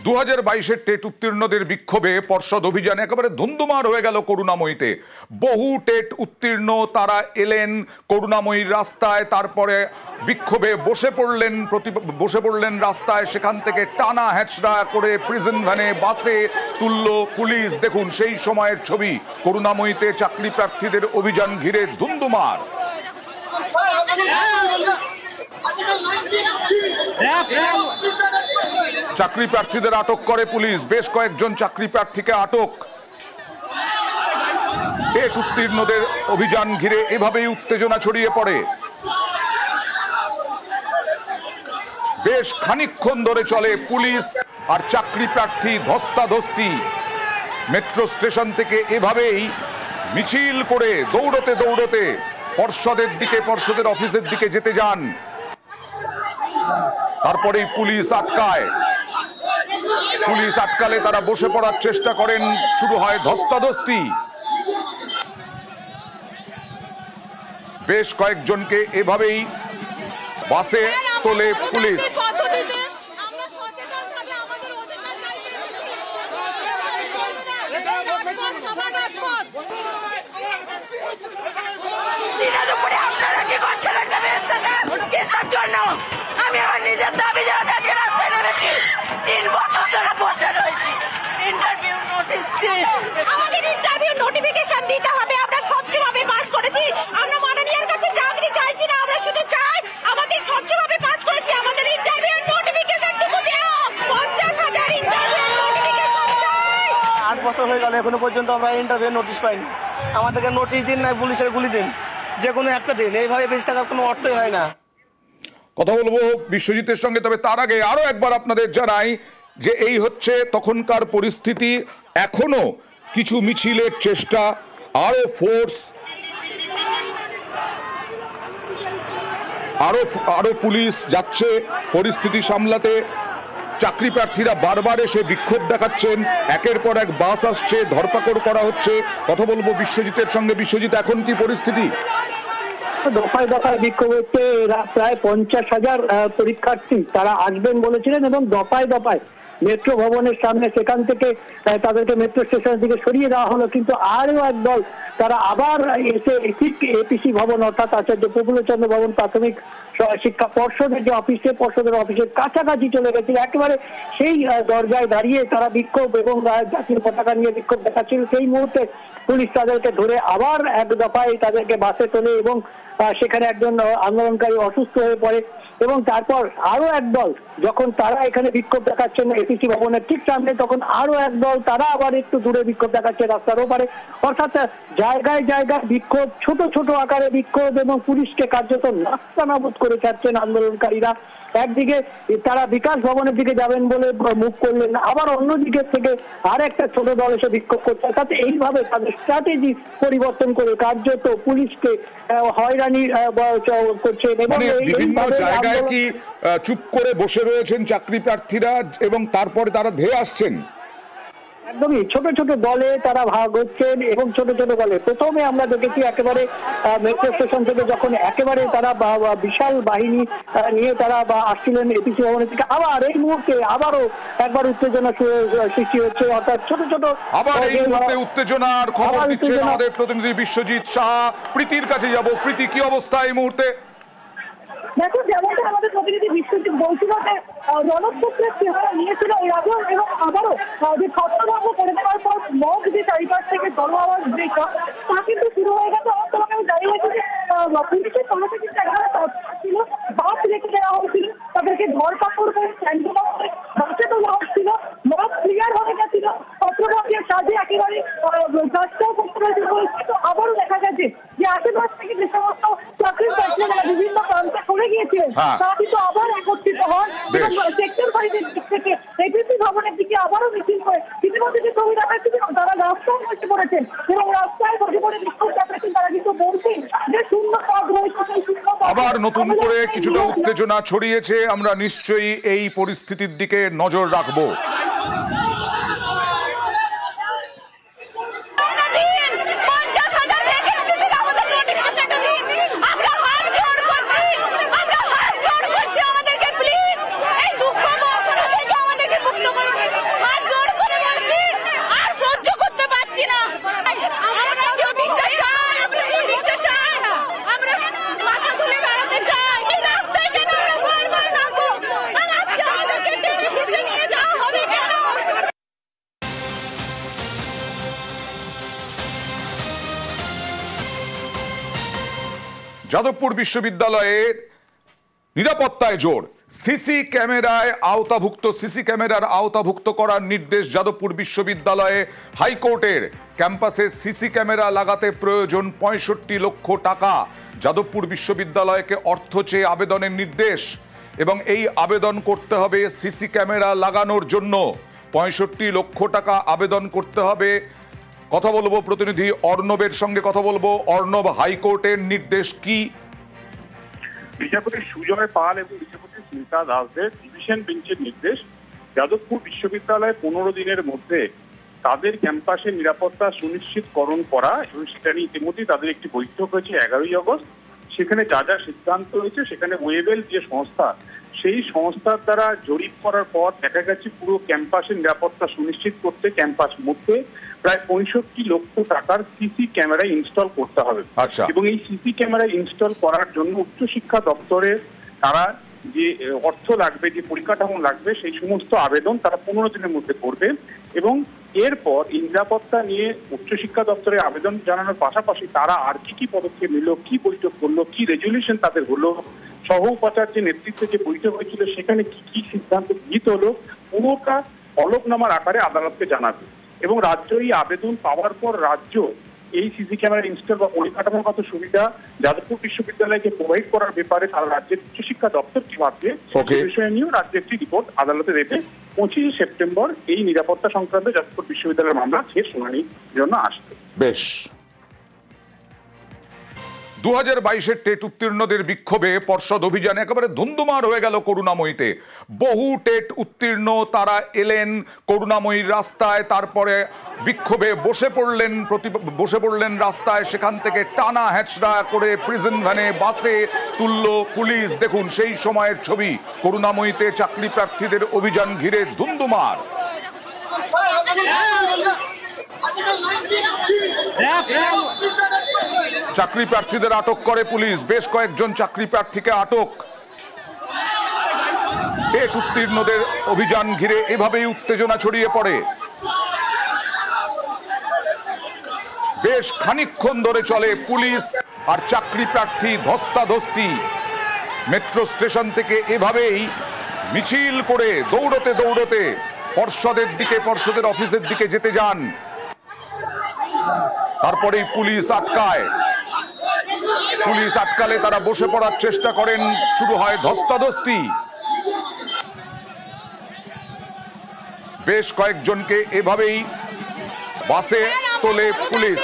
2022-এর TET উত্তীর্ণদের বিক্ষোভে পর্ষদ অভিযান একেবারে ধুন্ধুমার হয়ে গেল করুণাময়ীতে। বহু টেট উত্তীর্ণ তারা এলেন করুণাময়ীর রাস্তায়, তারপরে বিক্ষোভে বসে পড়লেন রাস্তায়। সেখান থেকে টানা হ্যাচড়া করে প্রিজন ভ্যানে বাসে তুলল পুলিশ। দেখুন সেই সময়ের ছবি। করুণাময়ীতে চাকরি প্রার্থীদের অভিযান ঘিরে ধুন্ধুমার। চাকরি প্রার্থীদের আটক করে পুলিশ। বেশ কয়েকজন চাকরি প্রার্থীকে আটক। টেট উত্তীর্ণদের অভিযান ঘিরে এভাবেই উত্তেজনা ছড়িয়ে পড়ে। বেশ খানিকক্ষণ ধরে চলে পুলিশ আর চাকরি প্রার্থী ধস্তাধস্তি। মেট্রো স্টেশন থেকে এভাবেই মিছিল করে দৌড়তে পর্ষদের অফিসের দিকে যেতে যান। তারপরেই পুলিশ আটকালে তারা বসে পড়ার চেষ্টা করেন। শুরু হয় ধস্তাধস্তি। বেশ কয়েকজনকে এভাবেই বাসে তোলে পুলিশ। আমি আমার নিজের দাবি জানাতে রাস্তায় নেমেছি। 3 বছর ধরে বসে রয়েছি। ইন্টারভিউ নোটিশ দিয়ে আমাদের ইন্টারভিউ নোটিফিকেশন দিতে হবে। আমরা স্বচ্ছভাবে পাস করেছি। আমরা মাননীয়ের কাছে চাকরি চাইছি না, আমরা শুধু চাই আমাদের স্বচ্ছভাবে পাস করেছি, আমাদের ইন্টারভিউ নোটিফিকেশন টুকু দাও। 50,000 ইন্টারভিউ নোটিফিকেশন চাই। 8 বছর হয়ে গেল এখনো পর্যন্ত আমরা ইন্টারভিউ নোটিশ পাইনি। আমাদেরকে নোটিশ দিন, না পুলিশের গুলি দিন, যে কোনো একটা দিন। এইভাবে বেঁচে থাকার কোনো অর্থই হয় না। কথা বলবো বিশ্বজিতের সঙ্গে, তবে তার আগে আরো একবার আপনাদের জানাই যে এই হচ্ছে তখনকার পরিস্থিতি। এখনো কিছু মিছিলের চেষ্টা, আরো ফোর্স, আরো পুলিশ যাচ্ছে পরিস্থিতি সামলাতে। চাকরি প্রার্থীরা বারবার এসে বিক্ষোভ দেখাচ্ছেন। একের পর এক বাস আসছে, ধরপাকড় করা হচ্ছে। কথা বলবো বিশ্বজিতের সঙ্গে। বিশ্বজিৎ, এখন কি পরিস্থিতি? দফায় দফায় বিক্ষোভ হচ্ছে। এরা প্রায় 50,000 পরীক্ষার্থী তারা আসবেন বলেছিলেন এবং দফায় দফায় মেট্রো ভবনের সামনে, সেখান থেকে তাদেরকে মেট্রো স্টেশনের দিকে সরিয়ে দেওয়া হলো। কিন্তু আরও একদল তারা আবার এসে ঠিক এপিসি ভবন, অর্থাৎ আচার্য প্রফুল্লচন্দ্র ভবন প্রাথমিক শিক্ষা পর্ষদের যে অফিসে, পর্ষদের অফিসের কাছাকাছি চলে গেছিল। একেবারে সেই দরজায় দাঁড়িয়ে তারা বিক্ষোভ এবং জাতীয় পতাকা নিয়ে বিক্ষোভ দেখাচ্ছিল। সেই মুহূর্তে পুলিশ তাদেরকে ধরে আবার এক দফায় তাদেরকে বাসে তোলে এবং সেখানে একজন আন্দোলনকারী অসুস্থ হয়ে পড়ে। এবং তারপর আরো একদল, যখন তারা এখানে বিক্ষোভ দেখাচ্ছেন এপিসি ভবনের ঠিক সামনে, তখন আরো একদল তারা আবার একটু দূরে বিক্ষোভ দেখাচ্ছে রাস্তার ওপারে। অর্থাৎ জায়গায় জায়গায় বিক্ষোভ, ছোট ছোট আকারে বিক্ষোভ, এবং পুলিশকে কার্যত নাস্তানাবুদ করে ছাড়ছেন আন্দোলনকারীরা। একদিকে তারা বিকাশ ভবনের দিকে যাবেন বলে মুখ করলেন, আবার অন্যদিকে থেকে আর একটা ছোট দল এসে বিক্ষোভ করছে। অর্থাৎ এইভাবে তাদের স্ট্র্যাটেজি পরিবর্তন করে কার্যত পুলিশকে হয়রানি করছে। বিভিন্ন জায়গায় কি চুপ করে বসে রয়েছেন চাকরি প্রার্থীরা এবং তারপরে তারা ধেয়ে আসছেন? একদমই ছোট ছোট দলে তারা ভাগ হচ্ছেন এবং ছোট ছোট দলে প্রথমে আমরা দেখেছি একেবারে মেট্রো স্টেশন থেকে যখন একেবারে তারা বিশাল বাহিনী নিয়ে তারা আসছিলেন এপিসি ভবনের থেকে, আবার এই মুহূর্তে আবারও একবার উত্তেজনা সৃষ্টি হচ্ছে। অর্থাৎ ছোট ছোট আবার এই মুহূর্তে উত্তেজনার খবর দিচ্ছেন আমাদের প্রতিনিধি বিশ্বজিৎ সাহা। প্রীতির কাছে যাব। প্রীতি, কি অবস্থা এই মুহূর্তে? দেখো, যেমনটা আমাদের প্রতিনিধি বিশ্বজিৎ বলছিল যে রণক্ষেত্রের চেহারা নিয়েছিল এর আগেও, এবং আবারও যে ছত্রভঙ্গ করে দেওয়ার পর মগ যে চারিপাশ থেকে জল আওয়াজ ব্রেক তা কিন্তু শুরু হয়ে গেছে। আমার তোমাকে আমি জানিয়ে হয়েছে যে পুলিশের তরফে কিন্তু এখানে ছিল, বাস রেখে দেওয়া হয়েছিল, তাদেরকে ধরপাকড় করে বাসে তোলা হচ্ছিল, মগ ক্লিয়ার হয়ে গেছিল, ছত্রভঙ্গের কাজে একেবারে কাজটাও করতে হয়েছে। তো আবারও দেখা গেছে যে আশেপাশ থেকে যে সমস্ত চাকরির প্রার্থীরা বিভিন্ন প্রান্তে সরে গিয়েছিলেন তারা কিন্তু আবার একত্রিত হন এবং সেক্টর 5 এর দিক থেকে এপিসি ভবনের দিকে আবারও মিছিল করে ইতিমধ্যে যে ছবি দেখাচ্ছি তারা রাস্তায় বসে পড়েছেন এবং রাস্তায় বসে পড়ে বিক্ষোভ দেখাচ্ছেন। তারা কিন্তু বলছেন যে শূন্য পদ রয়েছে, সেই শূন্য পদ আবার নতুন করে কিছুটা উত্তেজনা ছড়িয়েছে। আমরা নিশ্চয়ই এই পরিস্থিতির দিকে নজর রাখবো। যাদবপুর বিশ্ববিদ্যালয়ের নিরাপত্তায় জোর, সিসি ক্যামেরার আওতাভুক্ত করার নির্দেশ যাদবপুর বিশ্ববিদ্যালয়ে হাইকোর্টের। ক্যাম্পাসে সিসি ক্যামেরা লাগাতে প্রয়োজন 65 লক্ষ টাকা। যাদবপুর বিশ্ববিদ্যালয়কে অর্থ চেয়ে আবেদনের নির্দেশ, এবং এই আবেদন করতে হবে সিসি ক্যামেরা লাগানোর জন্য। 65 লক্ষ টাকা আবেদন করতে হবে। কথা বলবো প্রতিনিধি অর্ণবের সঙ্গে, কথা বলবো। অর্ণব, হাইকোর্টের নির্দেশ কি? বিচারপতি সুজয় পাল এবং বিচারপতি স্মিতা দাসদের ডিভিশন বেঞ্চের নির্দেশ, যাদবপুর বিশ্ববিদ্যালয়ে 15 দিনের মধ্যে তাদের ক্যাম্পাসের নিরাপত্তা সুনিশ্চিতকরণ করা, এবং সেটা নিয়ে ইতিমধ্যেই তাদের একটি বৈঠক হয়েছে 11ই আগস্ট। সেখানে যা যা সিদ্ধান্ত হয়েছে, সেখানে ওয়েবেল যে সংস্থা, সেই সংস্থার দ্বারা জরিপ করার পর দেখা গেছে পুরো ক্যাম্পাসের নিরাপত্তা সুনিশ্চিত করতে ক্যাম্পাস মধ্যে প্রায় 65 লক্ষ টাকার সিসি ক্যামেরা ইনস্টল করতে হবে। এবং এই সিসি ক্যামেরা ইনস্টল করার জন্য উচ্চশিক্ষা দপ্তরের তারা যে অর্থ লাগবে, যে পরিকাঠামো লাগবে, সেই সমস্ত আবেদন তারা 15 দিনের মধ্যে করবে। এবং এরপর নিরাপত্তা নিয়ে উচ্চশিক্ষা দপ্তরে আবেদন জানানোর পাশাপাশি তারা আর কি পদক্ষেপ নিল, কি বৈঠক করলো, কি রেজলিউশন তাদের হলো, সহ উপাচার্যের নেতৃত্বে যে বৈঠক হয়েছিল সেখানে কি সিদ্ধান্ত গৃহীত হলো, পুরোটা হলফনামার আকারে আদালতকে জানাবে। এবং রাজ্য এই আবেদন পাওয়ার পর রাজ্য এই সিসি ক্যামেরা ইনস্টল বা পরিকাঠামোগত সুবিধা যাদবপুর বিশ্ববিদ্যালয়কে প্রোভাইড করার ব্যাপারে তারা রাজ্যের উচ্চশিক্ষা দপ্তর কি ভাবছে সেই বিষয়ে নিয়েও রাজ্য একটি রিপোর্ট আদালতে দেবে। 25 সেপ্টেম্বর এই নিরাপত্তা সংক্রান্ত যাদবপুর বিশ্ববিদ্যালয়ের মামলা শেষ শুনানির জন্য আসবে। বেশ। 2022-এর টেট উত্তীর্ণদের বিক্ষোভে পর্ষদ অভিযান একেবারে ধুন্ধুমার হয়ে গেল করুণাময়ীতে। বহু টেট উত্তীর্ণ তারা এলেন করুণাময়ীর রাস্তায়, তারপরে বিক্ষোভে বসে পড়লেন রাস্তায়। সেখান থেকে টানা হ্যাচড়া করে প্রিজন ভ্যানে বাসে তুলল পুলিশ। দেখুন সেই সময়ের ছবি। করুণাময়ীতে চাকরি প্রার্থীদের অভিযান ঘিরে ধুন্ধুমার। চাকরি প্রার্থীদের আটক করে পুলিশ, বেশ কয়েকজন চাকরি প্রার্থীকে আটক। টেট উত্তীর্ণদের অভিযান ঘিরে এভাবেই উত্তেজনা ছড়িয়ে পড়ে। বেশ খানিকক্ষণ ধরে চলে পুলিশ আর চাকরি প্রার্থী ধস্তাধস্তি। মেট্রো স্টেশন থেকে এভাবেই মিছিল করে দৌড়তে পর্ষদের অফিসের দিকে যেতে যান। তারপরেই পুলিশ আটকালে তারা বসে পড়ার চেষ্টা করেন, শুরু হয় ধস্তাধস্তি। বেশ কয়েকজনকে এভাবেই বাসে তোলে পুলিশ।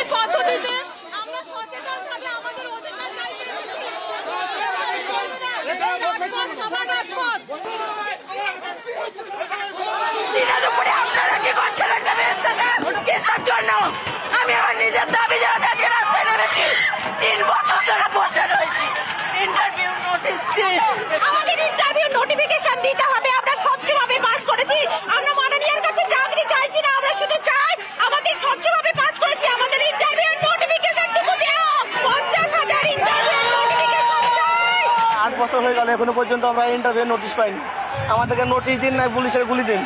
আমি আমার নিজের দাবি জানাতে আজকে রাস্তায় নেমেছি। 3 বছর ধরে বসে রয়েছি। ইন্টারভিউ নোটিশ দিন, আমাদের ইন্টারভিউ নোটিফিকেশন দিতে হবে। আমরা স্বচ্ছভাবে পাস করেছি। আমরা মাননীয়ের কাছে চাকরি চাইছি না, আমরা শুধু চাই আমাদের স্বচ্ছভাবে পাস করেছি, আমাদের ইন্টারভিউ নোটিফিকেশন টুকু দাও। 50,000 ইন্টারভিউ নোটিফিকেশন চাই। 8 বছর হয়ে গেল, এখনো পর্যন্ত আমরা ইন্টারভিউ নোটিশ পাইনি। আমাদেরকে নোটিশ দিন, নাই পুলিশের গুলি দিন,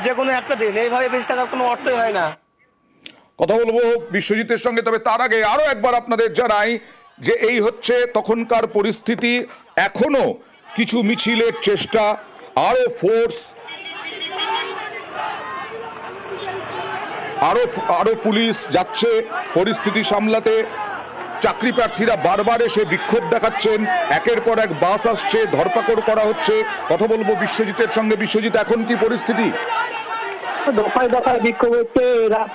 যে কোনো একটা দিন। এইভাবে বেঁচে থাকার কোনো অর্থই হয় না। কথা বলবো বিশ্বজিতের সঙ্গে, তবে তার আগে আরো একবার আপনাদের জানাই যে এই হচ্ছে তখনকার পরিস্থিতি। এখনো কিছু মিছিলের চেষ্টা, আরো ফোর্স, আরো পুলিশ যাচ্ছে পরিস্থিতি সামলাতে। চাকরি প্রার্থীরা বারবার এসে বিক্ষোভ দেখাচ্ছেন, একের পর এক বাস আসছে, ধরপাকড় করা হচ্ছে। কথা বলবো বিশ্বজিতের সঙ্গে। বিশ্বজিৎ, এখন কি পরিস্থিতি? দফায় দফায় বিক্ষোভ হচ্ছে।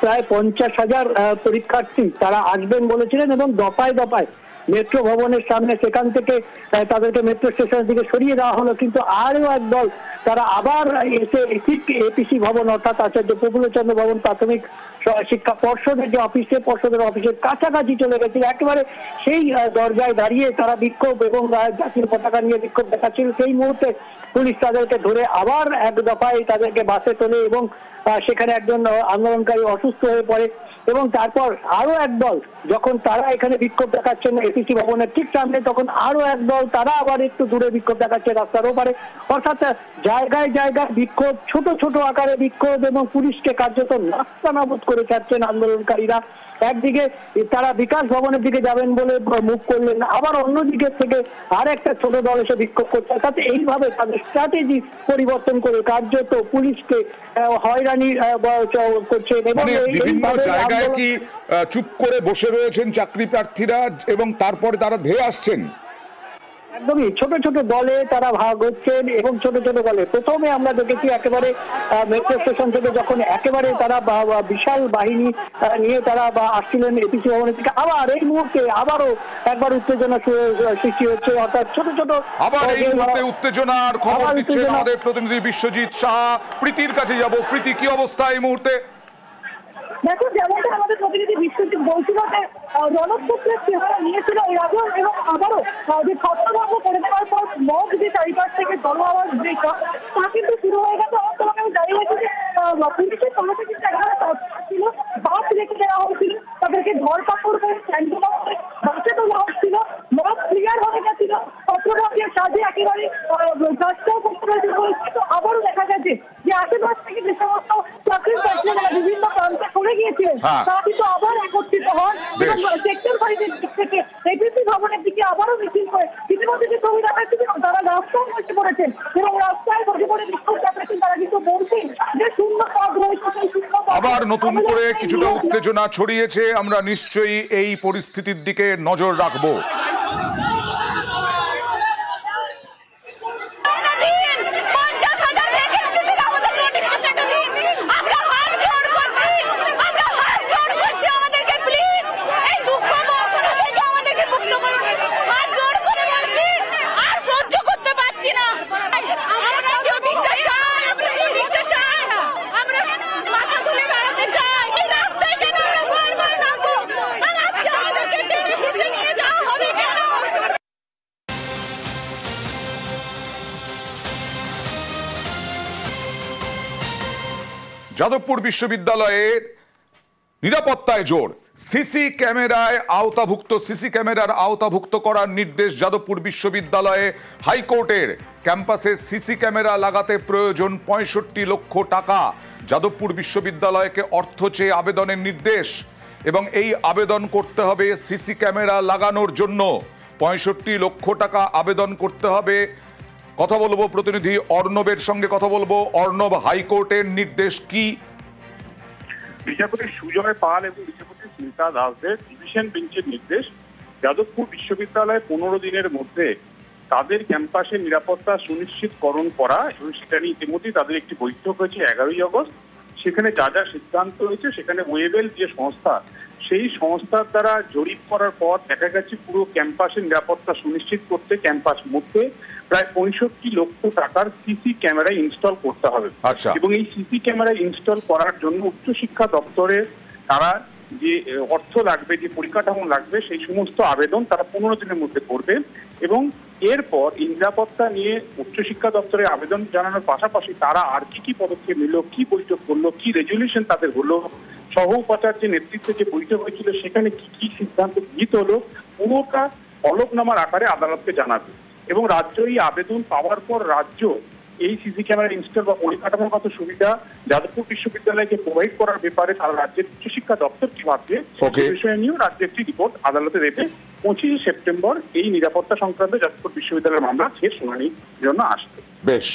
প্রায় 50,000 পরীক্ষার্থী তারা আসবেন বলেছিলেন, এবং দফায় দফায় মেট্রো ভবনের সামনে, সেখান থেকে তাদেরকে মেট্রো স্টেশনের দিকে সরিয়ে দেওয়া হলো। কিন্তু আরও একদল তারা আবার এসে এপিসি ভবন, অর্থাৎ আচার্য প্রফুল্লচন্দ্র ভবন প্রাথমিক শিক্ষা পর্ষদের যে পর্ষদের অফিসের কাছাকাছি চলে গেছিল। একেবারে সেই দরজায় দাঁড়িয়ে তারা বিক্ষোভ এবং জাতীয় পতাকা নিয়ে বিক্ষোভ দেখাচ্ছিল। সেই মুহূর্তে পুলিশ তাদেরকে ধরে আবার এক দফায় তাদেরকে বাসে তোলে এবং সেখানে একজন আন্দোলনকারী অসুস্থ হয়ে পড়ে এবং তারপর আরো এক দল যখন তারা এখানে বিক্ষোভ দেখাচ্ছেন এপিসি ভবনের ঠিক সামনে, তখন আরো এক দল তারা আবার একটু দূরে বিক্ষোভ দেখাচ্ছে রাস্তার ওপারে। অর্থাৎ জায়গায় জায়গায় বিক্ষোভ, ছোট ছোট আকারে বিক্ষোভ এবং পুলিশকে কার্যত নাস্তানাবুদ করে ছাড়ছেন আন্দোলনকারীরা। একদিকে তারা বিকাশ ভবনের দিকে যাবেন বলে মুখ করলেন, আবার অন্যদিকে থেকে আর একটা ছোট দল এসে বিক্ষোভ করছে। তাতে এইভাবে তাদের স্ট্র্যাটেজি পরিবর্তন করে কার্যত পুলিশকে হয়রানি করছে এবং মানে বিভিন্ন জায়গায় কি চুপ করে বসে রয়েছেন চাকরি প্রার্থীরা এবং তারপরে তারা ধেয়ে আসছেন? একদমই ছোট ছোট দলে তারা ভাগ হচ্ছেন এবং ছোট ছোট দলে প্রথমে আমরা দেখেছি একেবারে মেট্রো স্টেশন থেকে যখন একেবারে তারা বিশাল বাহিনী নিয়ে তারা আসছিলেন এপিসি ভবনের থেকে, আবার এই মুহূর্তে আবারও একবার উত্তেজনা সৃষ্টি হচ্ছে। অর্থাৎ ছোট ছোট আবার এই মুহূর্তে উত্তেজনার খবর দিচ্ছেন আমাদের প্রতিনিধি বিশ্বজিৎ সাহা। প্রীতির কাছে যাব। প্রীতি, কি অবস্থা এই মুহূর্তে? দেখো, যেমনটা আমাদের প্রতিনিধি বিশ্বজিৎ বলছিল যে রণক্ষেত্রের চেহারা নিয়েছিল এর আগেও এবং আবারও যে ছত্রভঙ্গ করে দেওয়ার পর মগ যে চারিপাশ থেকে জল আওয়াজ ব্রেক তা কিন্তু শুরু হয়ে গেছে। আমার তোমাকে আমি জানিয়ে রাখি যে পুলিশের তরফে কিন্তু এখানে ছিল, বাস রেখে দেওয়া হয়েছিল, তাদেরকে ধরপাকড় করে স্যান্ডেল বাসে তোলা হচ্ছিল, মগ ক্লিয়ার হয়ে গেছিল, ছত্রভঙ্গের কাজে একেবারে কাজটাও করতে হয়েছে। তো আবারও দেখা গেছে যে আশেপাশ থেকে যে সমস্ত চাকরির প্রার্থীরা বিভিন্ন প্রান্তে সরে গিয়েছিলেন তারা কিন্তু আবার একত্রিত হন এবং সেক্টর ফাইভের দিক থেকে এপিসি ভবনের দিকে আবারও মিছিল করে ইতিমধ্যে যে ছবি দেখাচ্ছি তারা রাস্তায় বসে পড়েছেন এবং রাস্তায় বসে পড়ে বিক্ষোভ দেখাচ্ছেন। তারা কিন্তু বলছেন যে শূন্য পদ রয়েছে, সেই শূন্য পদ আবার নতুন করে কিছুটা উত্তেজনা ছড়িয়েছে। আমরা নিশ্চয়ই এই পরিস্থিতির দিকে নজর রাখবো। যাদবপুর বিশ্ববিদ্যালয়ের নিরাপত্তায় জোর। সিসি ক্যামেরার আওতাভুক্ত করার নির্দেশ যাদবপুর বিশ্ববিদ্যালয়ে হাইকোর্টের। ক্যাম্পাসে সিসি ক্যামেরা লাগাতে প্রয়োজন 65 লক্ষ টাকা। যাদবপুর বিশ্ববিদ্যালয়কে অর্থ চেয়ে আবেদনের নির্দেশ এবং এই আবেদন করতে হবে সিসি ক্যামেরা লাগানোর জন্য। 65 লক্ষ টাকা আবেদন করতে হবে। কথা বলবো প্রতিনিধি অর্ণবের সঙ্গে, কথা বলবো। অর্ণব, হাইকোর্টের নির্দেশ কি? বিচারপতি সুজয় পাল এবং বিচারপতি স্মিতা দাসদের ডিভিশন বেঞ্চের নির্দেশ, যাদবপুর বিশ্ববিদ্যালয়ে 15 দিনের মধ্যে তাদের ক্যাম্পাসের নিরাপত্তা সুনিশ্চিতকরণ করা এবং সেটা নিয়ে ইতিমধ্যেই তাদের একটি বৈঠক হয়েছে 11ই আগস্ট। সেখানে যা যা সিদ্ধান্ত হয়েছে সেখানে ওয়েবেল যে সংস্থা, সেই সংস্থার দ্বারা জরিপ করার পর দেখা গেছে পুরো ক্যাম্পাসের নিরাপত্তা সুনিশ্চিত করতে ক্যাম্পাস মধ্যে প্রায় 65 লক্ষ টাকার সিসি ক্যামেরা ইনস্টল করতে হবে। এবং এই সিসি ক্যামেরা ইনস্টল করার জন্য উচ্চশিক্ষা দপ্তরে তারা যে অর্থ লাগবে, যে পরিকাঠামো লাগবে, সেই সমস্ত আবেদন তারা 15 দিনের মধ্যে করবে। এবং এরপর নিরাপত্তা নিয়ে উচ্চশিক্ষা দপ্তরে আবেদন জানানোর পাশাপাশি তারা আর কি পদক্ষেপ নিল, কি বৈঠক করলো, কি রেজলিউশন তাদের হলো, সহ উপাচার্যের নেতৃত্বে যে বৈঠক হয়েছিল সেখানে কি সিদ্ধান্ত গৃহীত হলো, পুরোটা হলফনামার আকারে আদালতকে জানাবে। এবং রাজ্য এই আবেদন পাওয়ার পর রাজ্য এই সিসি ক্যামেরা ইনস্টল বা পরিকাঠামোগত সুবিধা যাদবপুর বিশ্ববিদ্যালয়কে প্রোভাইড করার ব্যাপারে তারা রাজ্যের উচ্চশিক্ষা দপ্তর কি ভাবছে সেই বিষয়ে নিয়েও রাজ্য একটি রিপোর্ট আদালতে দেবে। 25 সেপ্টেম্বর এই নিরাপত্তা সংক্রান্ত যাদবপুর বিশ্ববিদ্যালয়ের মামলা শেষ শুনানির জন্য আসবে। বেশ।